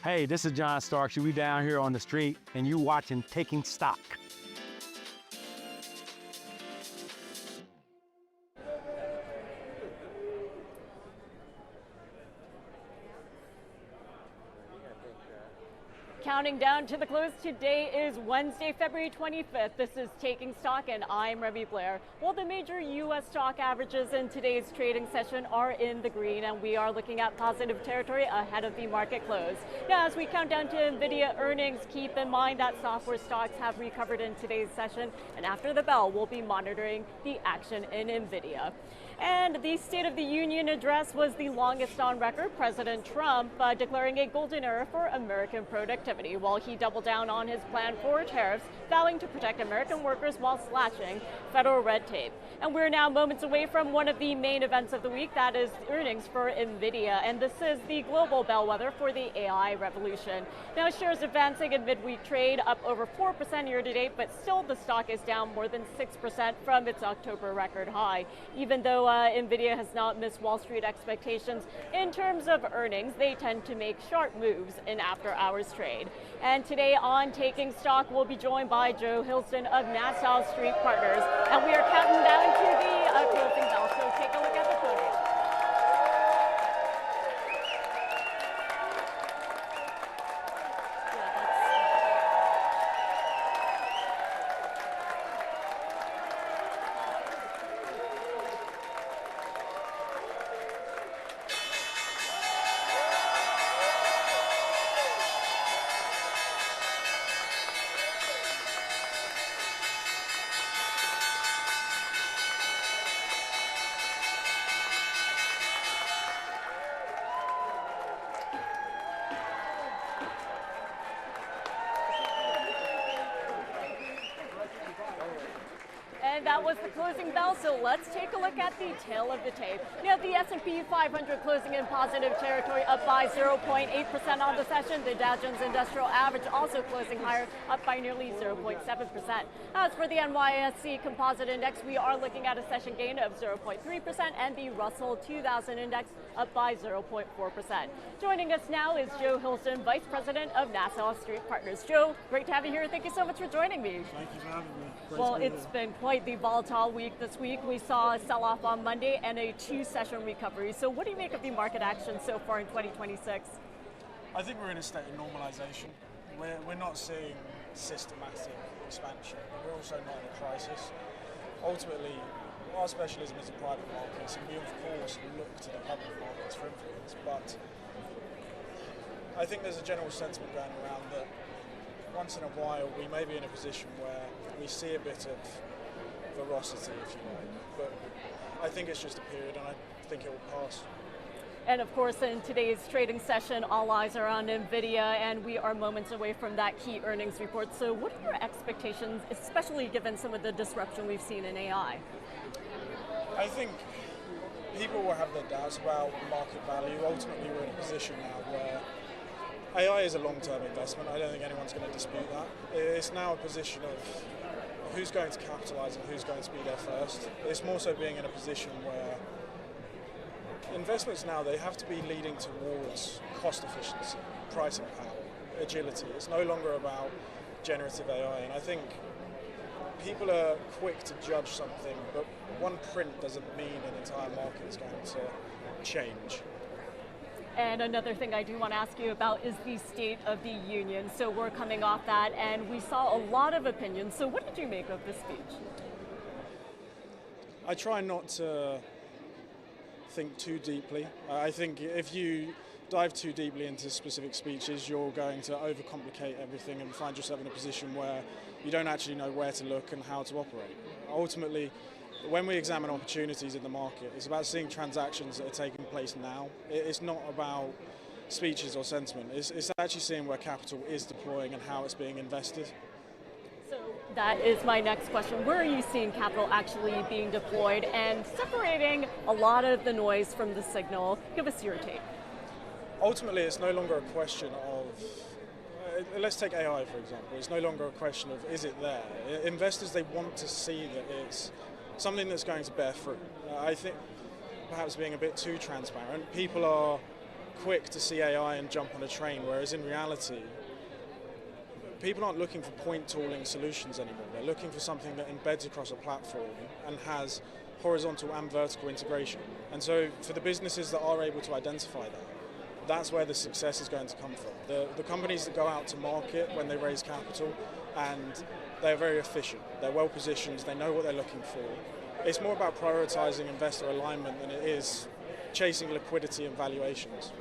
Hey, this is John Starks. We down here on the street, and you watching Taking Stock. Counting down to the close, today is Wednesday, February 25th. This is Taking Stock, and I'm Remy Blair. Well, the major U.S. stock averages in today's trading session are in the green, and we are looking at positive territory ahead of the market close. Now, as we count down to NVIDIA earnings, keep in mind that software stocks have recovered in today's session, and after the bell, we'll be monitoring the action in NVIDIA. And the State of the Union address was the longest on record. President Trump declaring a golden era for American productivity, while he doubled down on his plan for tariffs, vowing to protect American workers while slashing federal red tape. And we're now moments away from one of the main events of the week, that is earnings for NVIDIA. And this is the global bellwether for the AI revolution. Now, shares advancing in midweek trade, up over 4% year to date, but still the stock is down more than 6% from its October record high. Even though NVIDIA has not missed Wall Street expectations in terms of earnings, they tend to make sharp moves in after hours trade. And today on Taking Stock, we'll be joined by Joe Hilston of Nassau Street Partners. And we are counting down to the closing bell, so take a look at the podium. And that was the closing bell, so let's take a look at the tail of the tape. You have the S&P 500 closing in positive territory, up by 0.8% on the session. The Dow Jones Industrial Average also closing higher, up by nearly 0.7%. As for the NYSE Composite Index, we are looking at a session gain of 0.3%, and the Russell 2000 Index up by 0.4%. Joining us now is Joe Hilston, Vice President of Nassau Street Partners. Joe, great to have you here. Thank you so much for joining me. Thank you for having me. Well, it's been quite the volatile week this week. We saw a sell-off on Monday and a two-session recovery. So what do you make of the market action so far in 2026? I think we're in a state of normalization. We're not seeing systematic expansion, but we're also not in a crisis. Ultimately, our specialism is in private markets, and we of course look to the public markets for influence, but I think there's a general sentiment going around that once in a while we may be in a position where we see a bit of ferocity, if you like, but I think it's just a period, and I think it will pass. And of course, in today's trading session, all eyes are on NVIDIA, and we are moments away from that key earnings report. So what are your expectations, especially given some of the disruption we've seen in AI? I think people will have their doubts about market value. Ultimately, we're in a position now where AI is a long-term investment. I don't think anyone's going to dispute that. It's now a position of who's going to capitalise and who's going to be there first. It's more so being in a position where investments now, they have to be leading towards cost efficiency, pricing power, agility. It's no longer about generative AI, and I think people are quick to judge something, but one print doesn't mean an entire market is going to change. And another thing I do want to ask you about is the State of the Union. So we're coming off that, and we saw a lot of opinions. So what did you make of this speech? I try not to think too deeply. I think if you dive too deeply into specific speeches, you're going to overcomplicate everything and find yourself in a position where you don't actually know where to look and how to operate. Ultimately, when we examine opportunities in the market, it's about seeing transactions that are taking place now. It's not about speeches or sentiment. It's actually seeing where capital is deploying and how it's being invested. So that is my next question. Where are you seeing capital actually being deployed and separating a lot of the noise from the signal? Give us your take. Ultimately, it's no longer a question of, let's take AI for example, it's no longer a question of is it there. Investors, they want to see that it's something that's going to bear fruit. I think perhaps being a bit too transparent, people are quick to see AI and jump on a train, whereas in reality, people aren't looking for point tooling solutions anymore. They're looking for something that embeds across a platform and has horizontal and vertical integration. And so for the businesses that are able to identify that, that's where the success is going to come from. The companies that go out to market when they raise capital, and they're very efficient, they're well positioned, they know what they're looking for. It's more about prioritizing investor alignment than it is chasing liquidity and valuations.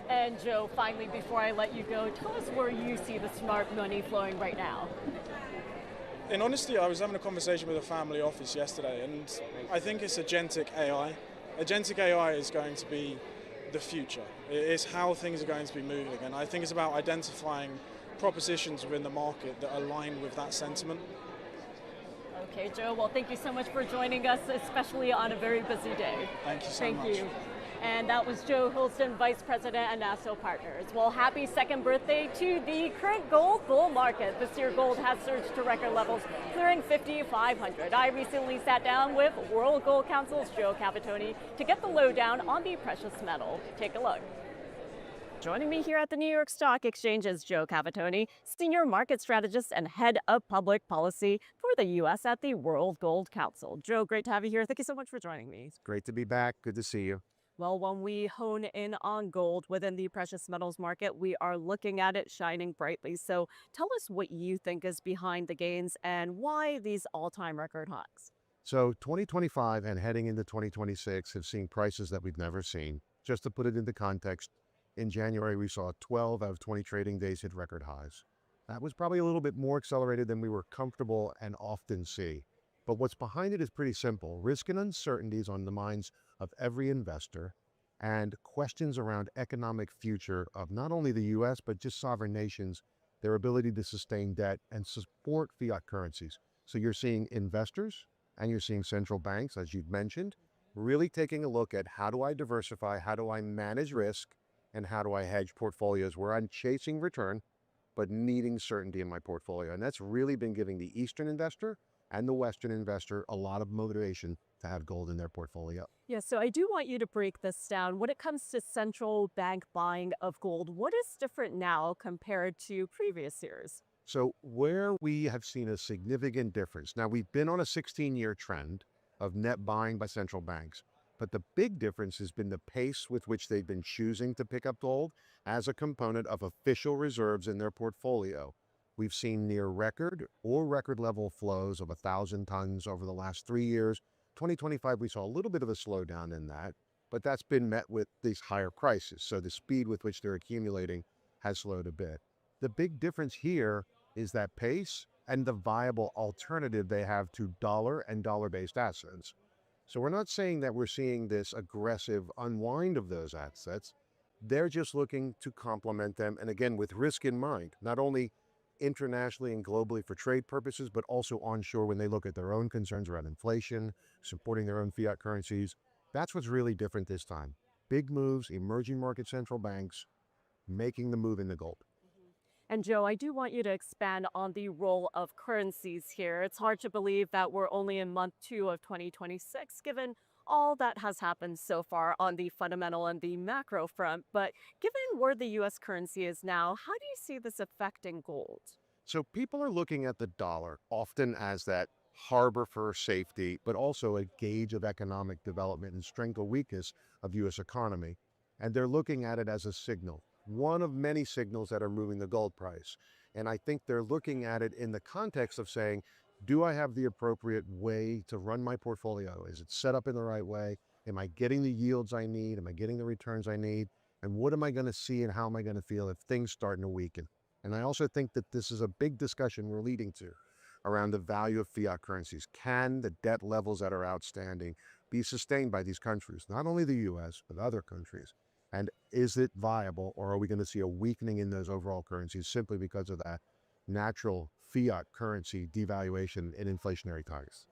And Joe, finally, before I let you go, tell us where you see the smart money flowing right now. In honesty, I was having a conversation with a family office yesterday, and I think it's agentic AI. Agentic AI is going to be the future. It is how things are going to be moving, and I think it's about identifying propositions within the market that align with that sentiment. Okay, Joe, well, thank you so much for joining us, especially on a very busy day. Thank you so much. Thank you. And that was Joe Hilston, Vice President at Nassau Partners. Well, happy second birthday to the current gold bull market. This year, gold has surged to record levels, clearing 5,500. I recently sat down with World Gold Council's Joe Capitone to get the lowdown on the precious metal. Take a look. Joining me here at the New York Stock Exchange is Joe Capitone, Senior Market Strategist and Head of Public Policy for the U.S. at the World Gold Council. Joe, great to have you here. Thank you so much for joining me. It's great to be back. Good to see you. Well, when we hone in on gold within the precious metals market, we are looking at it shining brightly. So tell us what you think is behind the gains and why these all-time record highs. So 2025 and heading into 2026 have seen prices that we've never seen. Just to put it into context, in January, we saw 12 out of 20 trading days hit record highs. That was probably a little bit more accelerated than we were comfortable and often see. But what's behind it is pretty simple. Risk and uncertainties on the minds of every investor and questions around economic future of not only the U.S., but just sovereign nations, their ability to sustain debt and support fiat currencies. So you're seeing investors and you're seeing central banks, as you've mentioned, really taking a look at how do I diversify, how do I manage risk, and how do I hedge portfolios where I'm chasing return, but needing certainty in my portfolio. And that's really been giving the Eastern investor and the Western investor a lot of motivation to have gold in their portfolio. Yeah, so I do want you to break this down. When it comes to central bank buying of gold, what is different now compared to previous years? So where we have seen a significant difference, now we've been on a 16-year trend of net buying by central banks, but the big difference has been the pace with which they've been choosing to pick up gold as a component of official reserves in their portfolio. We've seen near record or record level flows of 1,000 tons over the last 3 years. 2025, we saw a little bit of a slowdown in that, but that's been met with these higher prices. So the speed with which they're accumulating has slowed a bit. The big difference here is that pace and the viable alternative they have to dollar and dollar-based assets. So we're not saying that we're seeing this aggressive unwind of those assets. They're just looking to complement them. And again, with risk in mind, not only internationally and globally for trade purposes, but also onshore when they look at their own concerns around inflation, supporting their own fiat currencies. That's what's really different this time. Big moves, emerging market central banks making the move into gold. And Joe, I do want you to expand on the role of currencies here. It's hard to believe that we're only in month 2 of 2026, given all that has happened so far on the fundamental and the macro front. But given where the U.S. currency is now, how do you see this affecting gold? So people are looking at the dollar often as that harbor for safety, but also a gauge of economic development and strength or weakness of U.S. economy. And they're looking at it as a signal, one of many signals that are moving the gold price. And I think they're looking at it in the context of saying, do I have the appropriate way to run my portfolio? Is it set up in the right way? Am I getting the yields I need? Am I getting the returns I need? And what am I going to see and how am I going to feel if things starting to weaken? And I also think that this is a big discussion we're leading to around the value of fiat currencies. Can the debt levels that are outstanding be sustained by these countries? Not only the US, but other countries. And is it viable, or are we going to see a weakening in those overall currencies simply because of that natural fiat currency devaluation in inflationary times?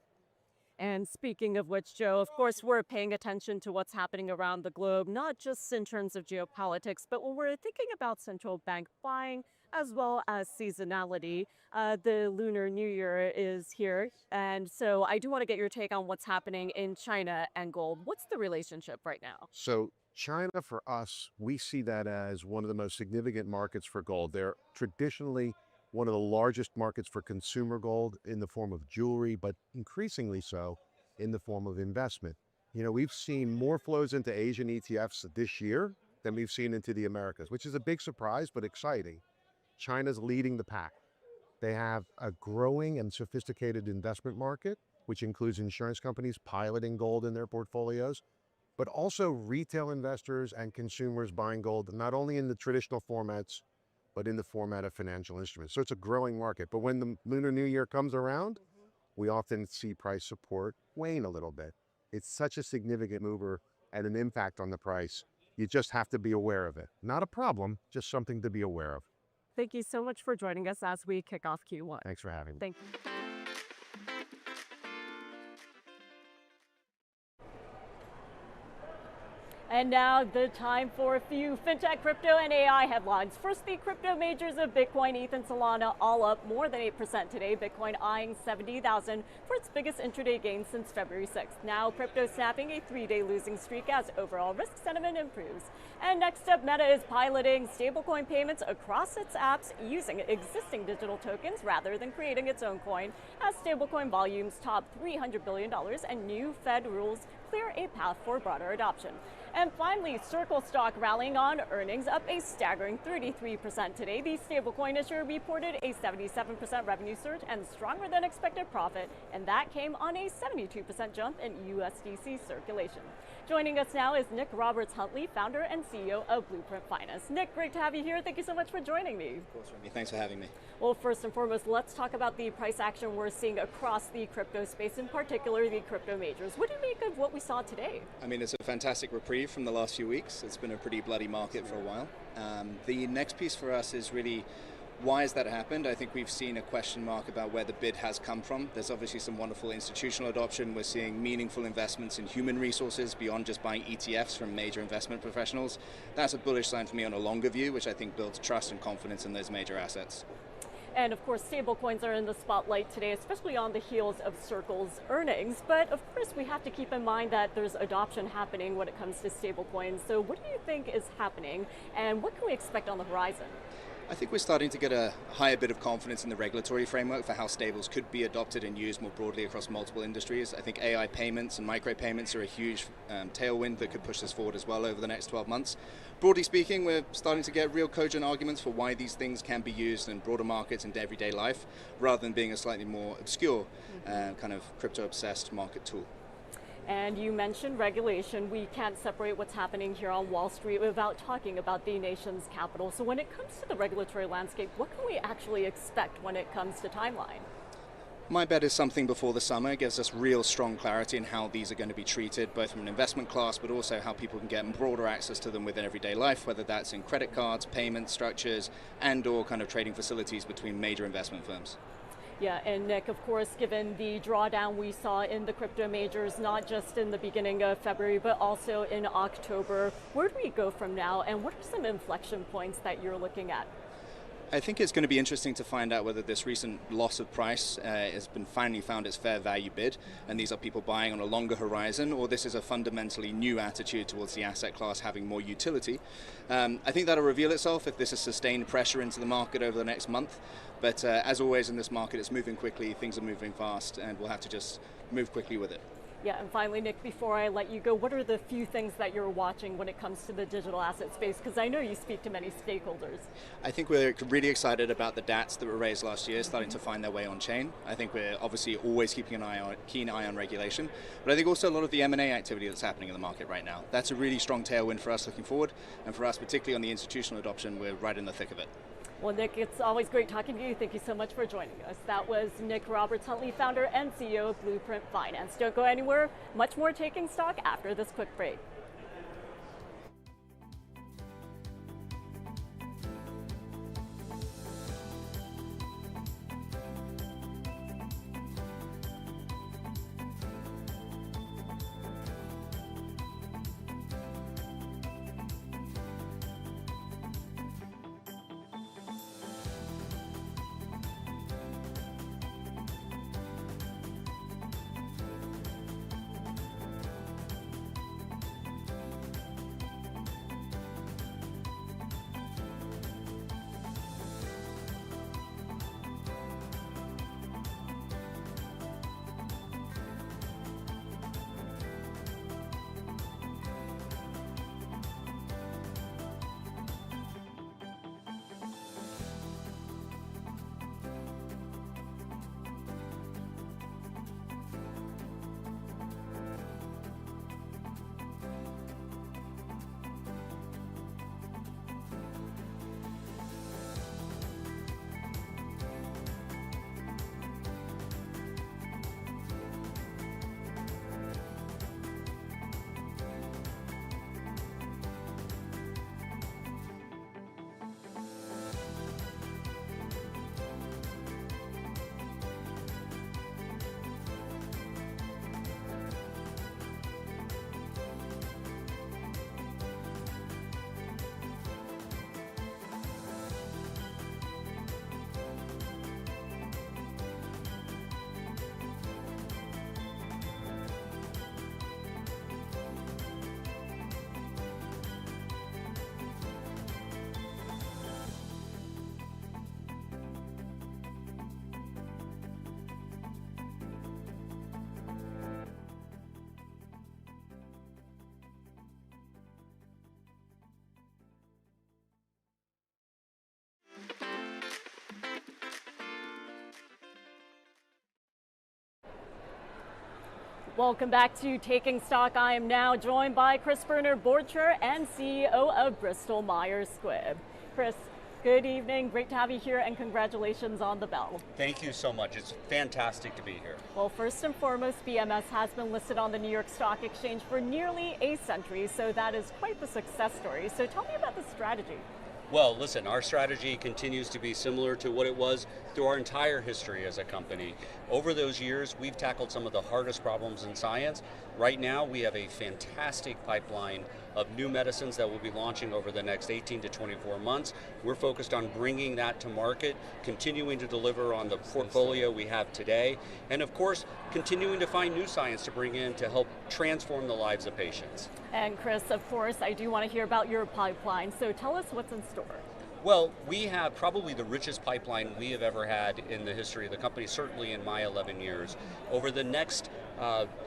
And speaking of which, Joe, of course, we're paying attention to what's happening around the globe, not just in terms of geopolitics, but when we're thinking about central bank buying as well as seasonality. The Lunar New Year is here. And so I do want to get your take on what's happening in China and gold. What's the relationship right now? So China, for us, we see that as one of the most significant markets for gold. They're traditionally one of the largest markets for consumer gold in the form of jewelry, but increasingly so in the form of investment. We've seen more flows into Asian ETFs this year than we've seen into the Americas, which is a big surprise, but exciting. China's leading the pack. They have a growing and sophisticated investment market, which includes insurance companies piloting gold in their portfolios, but also retail investors and consumers buying gold, not only in the traditional formats, but in the format of financial instruments. So it's a growing market. But when the Lunar New Year comes around, we often see price support wane a little bit. It's such a significant mover and an impact on the price. You just have to be aware of it. Not a problem, just something to be aware of. Thank you so much for joining us as we kick off Q1. Thanks for having me. Thank you. And now the time for a few fintech, crypto, and AI headlines. First, the crypto majors of Bitcoin, ETH, and Solana all up more than 8% today. Bitcoin eyeing 70,000 for its biggest intraday gain since February 6th. Now, crypto snapping a 3-day losing streak as overall risk sentiment improves. And next up, Meta is piloting stablecoin payments across its apps using existing digital tokens rather than creating its own coin, as stablecoin volumes top $300 billion and new Fed rules clear a path for broader adoption. And finally, Circle stock rallying on earnings, up a staggering 33% today. The stablecoin issuer reported a 77% revenue surge and stronger than expected profit, and that came on a 72% jump in USDC circulation. Joining us now is Nick Roberts-Huntley, founder and CEO of Blueprint Finance. Nick, great to have you here. Thank you so much for joining me. Of course, Remy. Thanks for having me. Well, first and foremost, let's talk about the price action we're seeing across the crypto space, in particular the crypto majors. What do you make of what we saw today? I mean, it's a fantastic reprieve from the last few weeks. It's been a pretty bloody market for a while. The next piece for us is really, why has that happened? I think we've seen a question mark about where the bid has come from. There's obviously some wonderful institutional adoption. We're seeing meaningful investments in human resources beyond just buying ETFs from major investment professionals. That's a bullish sign for me on a longer view, which I think builds trust and confidence in those major assets. And of course, stablecoins are in the spotlight today, especially on the heels of Circle's earnings. But of course, we have to keep in mind that there's adoption happening when it comes to stablecoins. So what do you think is happening, and what can we expect on the horizon? I think we're starting to get a higher bit of confidence in the regulatory framework for how stables could be adopted and used more broadly across multiple industries. I think AI payments and micropayments are a huge tailwind that could push this forward as well over the next 12 months. Broadly speaking, we're starting to get real cogent arguments for why these things can be used in broader markets and everyday life, rather than being a slightly more obscure kind of crypto-obsessed market tool. And you mentioned regulation. We can't separate what's happening here on Wall Street without talking about the nation's capital. So when it comes to the regulatory landscape, what can we actually expect when it comes to timeline? My bet is something before the summer. It gives us real strong clarity in how these are going to be treated, both from an investment class, but also how people can get broader access to them within everyday life, whether that's in credit cards, payment structures, and or kind of trading facilities between major investment firms. Yeah, and Nick, of course, given the drawdown we saw in the crypto majors, not just in the beginning of February, but also in October, where do we go from now, and what are some inflection points that you're looking at? I think it's going to be interesting to find out whether this recent loss of price has been finally found its fair value bid, and these are people buying on a longer horizon, or this is a fundamentally new attitude towards the asset class having more utility. I think that'll reveal itself if this is sustained pressure into the market over the next month. But as always in this market, it's moving quickly, things are moving fast, and we'll have to just move quickly with it. Yeah, and finally, Nick, before I let you go, what are the few things that you're watching when it comes to the digital asset space? Because I know you speak to many stakeholders. I think we're really excited about the DATs that were raised last year starting to find their way on chain. I think we're obviously always keeping a keen eye on regulation, but I think also a lot of the M&A activity that's happening in the market right now. That's a really strong tailwind for us looking forward, and for us, particularly on the institutional adoption, we're right in the thick of it. Well, Nick, it's always great talking to you. Thank you so much for joining us. That was Nick Roberts-Huntley, founder and CEO of Blueprint Finance. Don't go anywhere. Much more taking stock after this quick break. Welcome back to Taking Stock. I am now joined by Chris Berner, Board Chair and CEO of Bristol Myers Squibb. Chris, good evening. Great to have you here, and congratulations on the bell. Thank you so much. It's fantastic to be here. Well, first and foremost, BMS has been listed on the New York Stock Exchange for nearly a century, so that is quite the success story. So tell me about the strategy. Well, listen, our strategy continues to be similar to what it was through our entire history as a company. Over those years, we've tackled some of the hardest problems in science. Right now, we have a fantastic pipeline of new medicines that we'll be launching over the next 18 to 24 months. We're focused on bringing that to market, continuing to deliver on the portfolio we have today, and of course, continuing to find new science to bring in to help transform the lives of patients. And Chris, of course, I do want to hear about your pipeline, so tell us what's in store. Well, we have probably the richest pipeline we have ever had in the history of the company, certainly in my 11 years. Over the next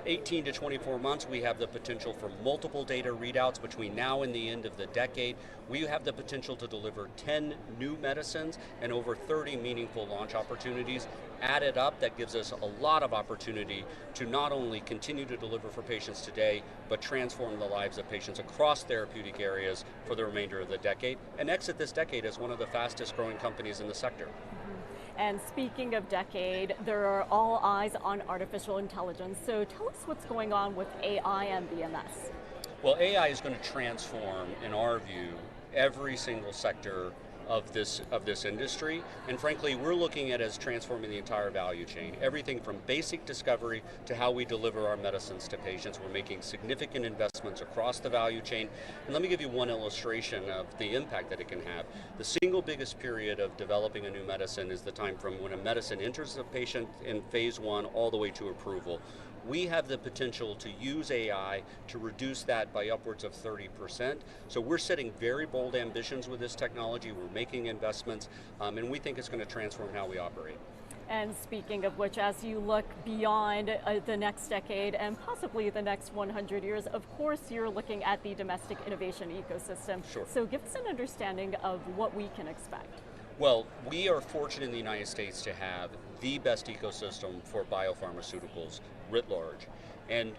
18 to 24 months, we have the potential for multiple data readouts between now and the end of the decade. We have the potential to deliver 10 new medicines and over 30 meaningful launch opportunities. Added up, that gives us a lot of opportunity to not only continue to deliver for patients today, but transform the lives of patients across therapeutic areas for the remainder of the decade, and exit this decade as one of the fastest growing companies in the sector. And speaking of decade, there are all eyes on artificial intelligence. So tell us what's going on with AI and BMS. Well, AI is going to transform, in our view, every single sector of this industry, and frankly, we're looking at it as transforming the entire value chain. Everything from basic discovery to how we deliver our medicines to patients. We're making significant investments across the value chain. And let me give you one illustration of the impact that it can have. The single biggest period of developing a new medicine is the time from when a medicine enters a patient in phase 1 all the way to approval. We have the potential to use AI to reduce that by upwards of 30%. So we're setting very bold ambitions with this technology. We're making investments, and we think it's going to transform how we operate. And speaking of which, as you look beyond the next decade and possibly the next 100 years, of course you're looking at the domestic innovation ecosystem. Sure. So give us an understanding of what we can expect. Well, we are fortunate in the United States to have the best ecosystem for biopharmaceuticals writ large. And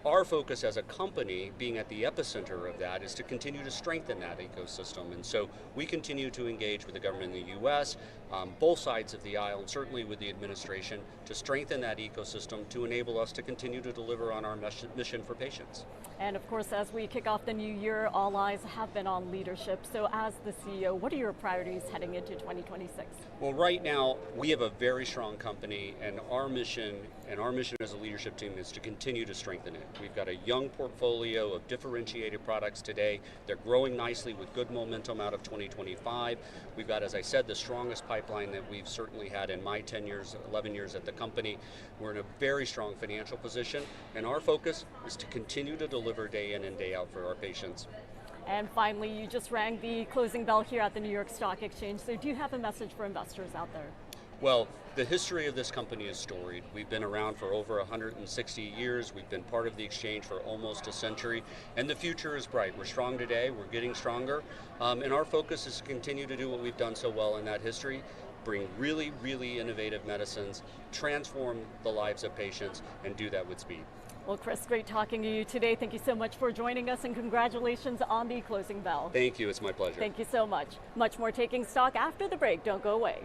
our focus as a company, being at the epicenter of that, is to continue to strengthen that ecosystem. And so we continue to engage with the government in the US, both sides of the aisle, and certainly with the administration, to strengthen that ecosystem to enable us to continue to deliver on our mission for patients. And of course, as we kick off the new year, all eyes have been on leadership. So as the CEO, what are your priorities heading into 2026? Well, right now, we have a very strong company, and our mission as a leadership team is to continue to strengthen it. We've got a young portfolio of differentiated products today. They're growing nicely with good momentum out of 2025. We've got, as I said, the strongest pipeline that we've certainly had in my 11 years at the company. We're in a very strong financial position, and our focus is to continue to deliver day in and day out for our patients. And finally, you just rang the closing bell here at the New York Stock Exchange. So do you have a message for investors out there? Well, the history of this company is storied. We've been around for over 160 years. We've been part of the exchange for almost a century, and the future is bright. We're strong today, we're getting stronger, and our focus is to continue to do what we've done so well in that history, bring really, really innovative medicines, transform the lives of patients, and do that with speed. Well, Chris, great talking to you today. Thank you so much for joining us, and congratulations on the closing bell. Thank you, it's my pleasure. Thank you so much. Much more Taking Stock after the break. Don't go away.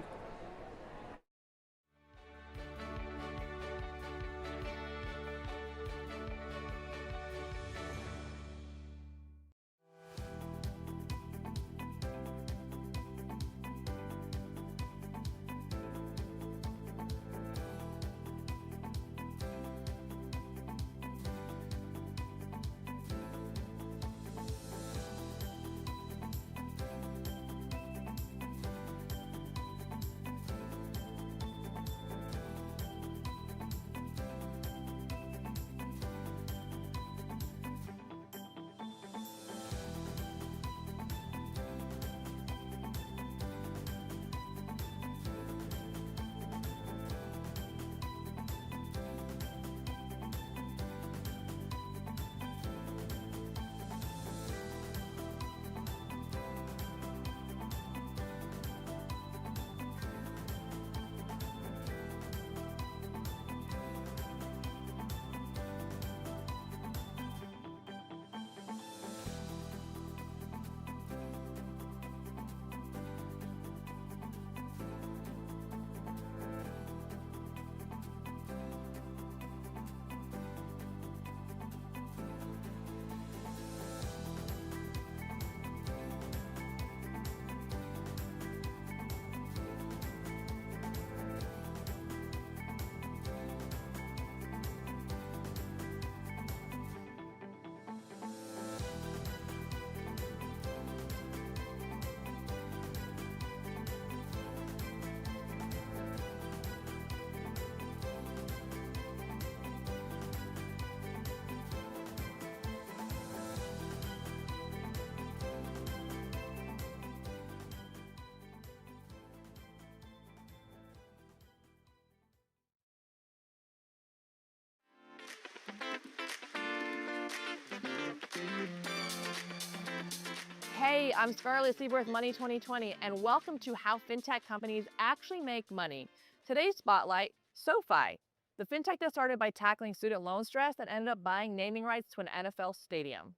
Hey, I'm Scarlett Seaworth, Money 2020, and welcome to How FinTech Companies Actually Make Money. Today's spotlight, SoFi, the fintech that started by tackling student loan stress and ended up buying naming rights to an NFL stadium.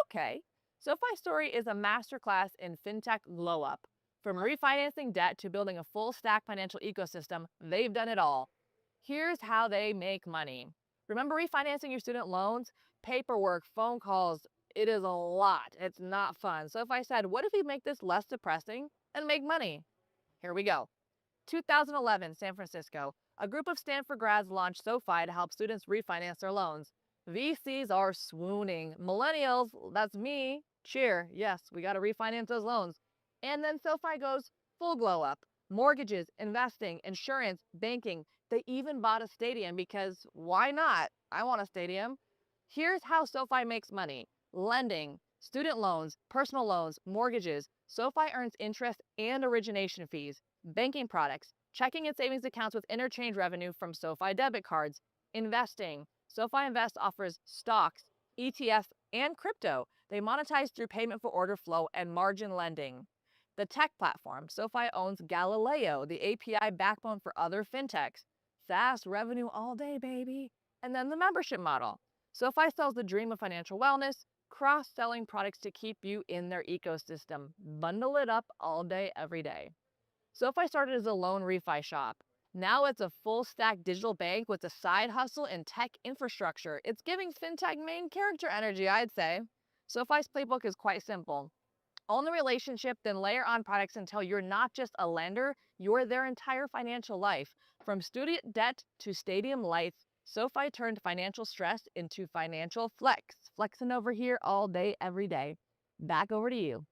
Okay, SoFi's story is a masterclass in fintech glow-up. From refinancing debt to building a full-stack financial ecosystem, they've done it all. Here's how they make money. Remember refinancing your student loans? Paperwork, phone calls, it is a lot. It's not fun. SoFi said, what if we make this less depressing and make money? Here we go. 2011, San Francisco. A group of Stanford grads launched SoFi to help students refinance their loans. VCs are swooning. Millennials, that's me, cheer. Yes, we got to refinance those loans. And then SoFi goes full glow up. Mortgages, investing, insurance, banking. They even bought a stadium because why not? I want a stadium. Here's how SoFi makes money. Lending, student loans, personal loans, mortgages. SoFi earns interest and origination fees. Banking products, checking and savings accounts with interchange revenue from SoFi debit cards. Investing, SoFi Invest offers stocks, ETFs, and crypto. They monetize through payment for order flow and margin lending. The tech platform, SoFi owns Galileo, the API backbone for other fintechs. SaaS revenue all day, baby. And then the membership model. SoFi sells the dream of financial wellness, cross-selling products to keep you in their ecosystem. Bundle it up all day, every day. SoFi started as a loan refi shop. Now it's a full-stack digital bank with a side hustle and tech infrastructure. It's giving fintech main character energy, I'd say. SoFi's playbook is quite simple. Own the relationship, then layer on products until you're not just a lender, you're their entire financial life. From student debt to stadium life, SoFi turned financial stress into financial flex. Flexing over here all day, every day. Back over to you.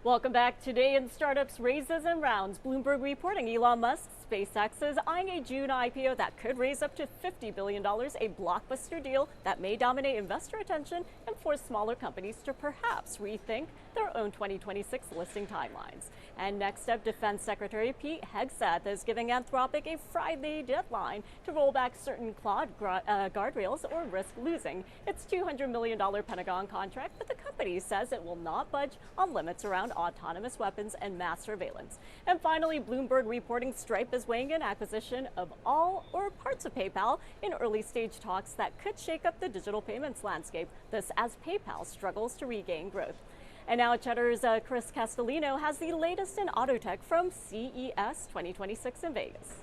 Welcome back. Today in Startups Raises and Rounds, Bloomberg reporting Elon Musk, SpaceX is eyeing a June IPO that could raise up to $50 billion, a blockbuster deal that may dominate investor attention and force smaller companies to perhaps rethink their own 2026 listing timelines. And next up, Defense Secretary Pete Hegseth is giving Anthropic a Friday deadline to roll back certain Claude guardrails or risk losing its $200 million Pentagon contract, but the company says it will not budge on limits around autonomous weapons and mass surveillance. And finally, Bloomberg reporting Stripe is weighing in acquisition of all or parts of PayPal in early stage talks that could shake up the digital payments landscape, this as PayPal struggles to regain growth. And now Cheddar's Chris Castellino has the latest in auto tech from CES 2026 in Vegas.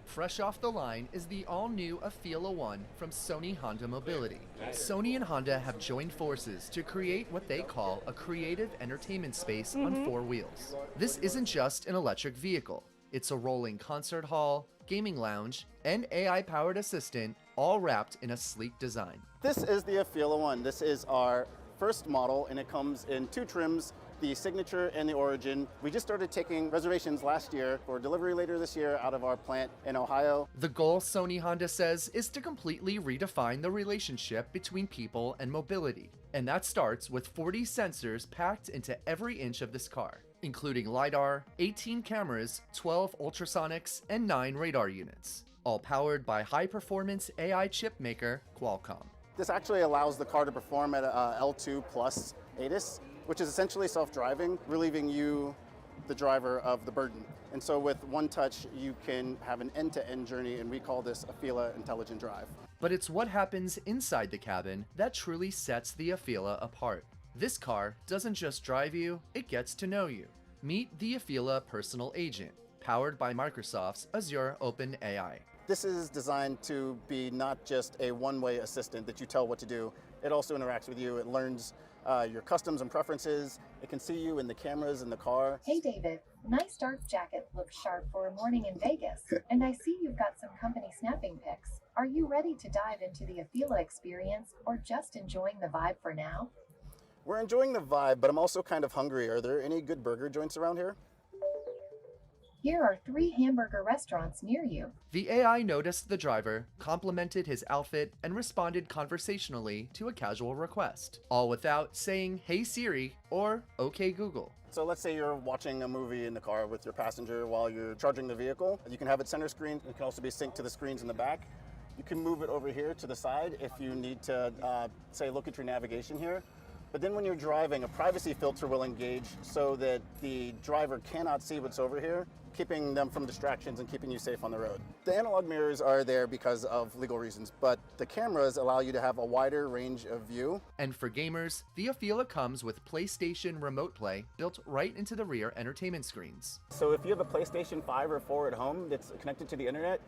Fresh off the line is the all-new Afeela One from Sony Honda Mobility. Sony and Honda have joined forces to create what they call a creative entertainment space on four wheels. This isn't just an electric vehicle. It's a rolling concert hall, gaming lounge, and AI-powered assistant, all wrapped in a sleek design. This is the Afeela One. This is our first model, and it comes in two trims, the Signature and the Origin. We just started taking reservations last year for delivery later this year out of our plant in Ohio. The goal, Sony Honda says, is to completely redefine the relationship between people and mobility. And that starts with 40 sensors packed into every inch of this car, including LiDAR, 18 cameras, 12 ultrasonics, and 9 radar units, all powered by high-performance AI chip maker Qualcomm. This actually allows the car to perform at a L2 plus ADAS, which is essentially self-driving, relieving you, the driver, of the burden. And so with one touch, you can have an end-to-end journey, and we call this Afeela Intelligent Drive. But it's what happens inside the cabin that truly sets the Afeela apart. This car doesn't just drive you, it gets to know you. Meet the Afeela Personal Agent, powered by Microsoft's Azure OpenAI. This is designed to be not just a one-way assistant that you tell what to do. It also interacts with you. It learns your customs and preferences. It can see you in the cameras in the car. Hey David, nice dark jacket looks sharp for a morning in Vegas. And I see you've got some company snapping pics. Are you ready to dive into the Afeela experience or just enjoying the vibe for now? We're enjoying the vibe, but I'm also kind of hungry. Are there any good burger joints around here? Here are 3 hamburger restaurants near you. The AI noticed the driver, complimented his outfit, and responded conversationally to a casual request, all without saying, "Hey Siri," or "Okay Google." So let's say you're watching a movie in the car with your passenger while you're charging the vehicle. You can have it center screen. It can also be synced to the screens in the back. You can move it over here to the side if you need to, say, look at your navigation here. But then when you're driving, a privacy filter will engage so that the driver cannot see what's over here, keeping them from distractions and keeping you safe on the road. The analog mirrors are there because of legal reasons, but the cameras allow you to have a wider range of view. And for gamers, the Afeela comes with PlayStation Remote Play built right into the rear entertainment screens. So if you have a PlayStation 5 or 4 at home that's connected to the internet,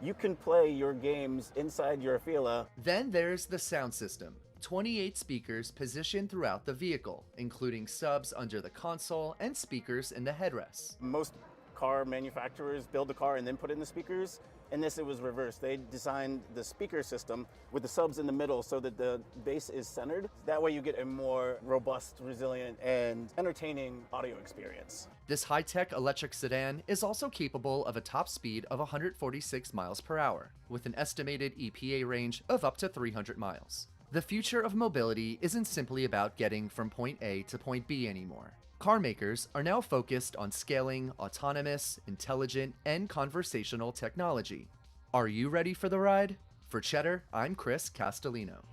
you can play your games inside your Afeela. Then there's the sound system. 28 speakers positioned throughout the vehicle, including subs under the console and speakers in the headrests. Most car manufacturers build the car and then put in the speakers. In this, it was reversed. They designed the speaker system with the subs in the middle so that the bass is centered. That way you get a more robust, resilient, and entertaining audio experience. This high-tech electric sedan is also capable of a top speed of 146 miles per hour, with an estimated EPA range of up to 300 miles. The future of mobility isn't simply about getting from point A to point B anymore. Car makers are now focused on scaling autonomous, intelligent, and conversational technology. Are you ready for the ride? For Cheddar, I'm Chris Castellino.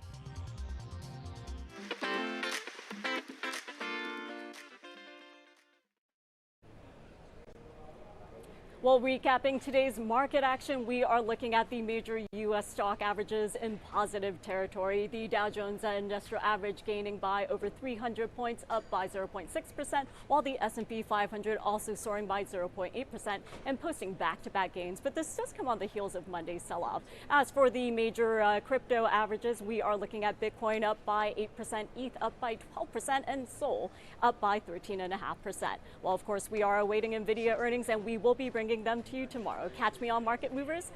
Well, recapping today's market action, we are looking at the major U.S. stock averages in positive territory. The Dow Jones Industrial Average gaining by over 300 points, up by 0.6%, while the S&P 500 also soaring by 0.8% and posting back-to-back gains. But this does come on the heels of Monday's sell-off. As for the major crypto averages, we are looking at Bitcoin up by 8%, ETH up by 12%, and Sol up by 13.5%. Well, of course, we are awaiting NVIDIA earnings, and we will be bringing them to you tomorrow. Catch me on Market Movers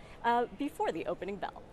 before the opening bell.